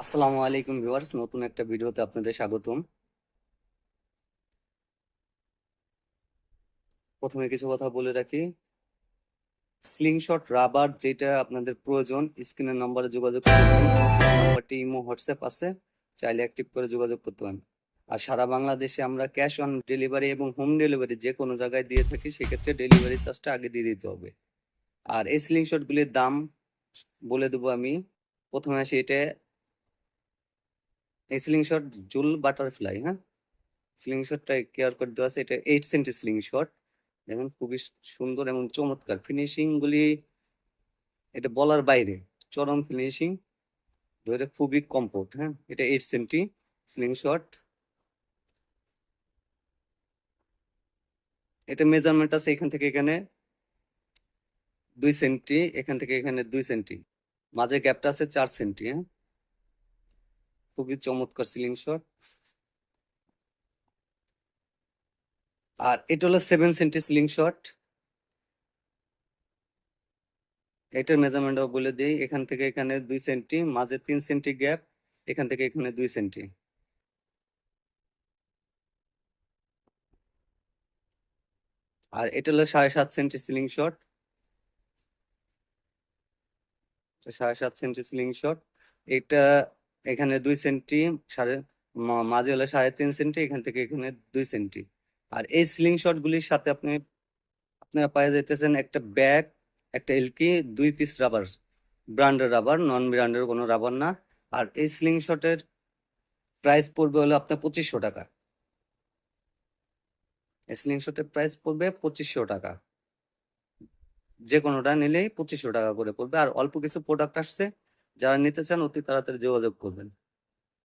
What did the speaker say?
আসসালামু আলাইকুম ভিউয়ার্স, নতুন একটা ভিডিওতে আপনাদের স্বাগতম। প্রথমে কিছু কথা বলে রাখি। স্লিংশট রাবার যেটা আপনাদের প্রয়োজন, স্ক্রিনের নাম্বারে যোগাযোগ করবেন। স্ক্রিনের নাম্বারটি ইমো হোয়াটসঅ্যাপ আছে, চাইলে অ্যাক্টিভ করে যোগাযোগ করতে পারেন। আর সারা বাংলাদেশে আমরা ক্যাশ অন ডেলিভারি এবং হোম ডেলিভারি যে কোনো জায়গায় দিয়ে থাকি, সেক্ষেত্রে ডেলিভারি চার্জটা আগে দিয়ে দিতে হবে। আর এই স্লিংশট গুলির দাম বলে দেবো আমি। প্রথমে আসি, এটা এই স্লিংশট জুল বাটারফ্লাই, হ্যাঁ, স্লিংশটটা কেয়ার করে দেওয়া আছে। এটা 8 সেন্টি স্লিংশট, দেখুন খুবই সুন্দর এবং চমৎকার ফিনিশিং গুলি, এটা বলার বাইরে, চরম ফিনিশিং, এটা খুবই কমফোর্ট। হ্যাঁ, এটা 8 সেন্টি স্লিংশট। এটা মেজারমেন্ট আছে এখান থেকে এখানে 2 সেন্টি, এখান থেকে এখানে 2 সেন্টি, মাঝে গ্যাপটা আছে 4 সেন্টি। হ্যাঁ, খুবই চমৎকার স্লিংশট। আর এটা হলো 7 সেন্টি স্লিংশট। এটার মেজারমেন্ট বলে দিই, এখান থেকে এখানে 2 সেন্টি, মাঝে 3 সেন্টি গ্যাপ, এখান থেকে এখানে 2 সেন্টি। আর এটা হলো 7.5 centi ceiling shot. 7.5 centi ceiling shot. এটা এখানে 2 সেন্টি, সাড়ে মাঝে হলো 3.5 সেন্টি, এখান থেকে এখানে 2 সেন্টি। আর এই সিলিং শট গুলির সাথে আপনারা পাওয়া যাইতেছেন একটা ব্যাগ, একটা এলকি, 2 পিস রাবার, ব্র্যান্ডের রাবার, নন ব্র্যান্ডের কোনো রাবার না। আর এই সিলিং শটের প্রাইস পড়বে হলো আপনার 2500 টাকা। এই সিলিং শটের প্রাইস পড়বে 2500 টাকা। যে কোনোটা নিলেই 2500 টাকা করে পড়বে। আর অল্প কিছু প্রোডাক্ট আসছে, যারা নিতে চান অতি তাড়াতাড়ি যোগাযোগ করবেন।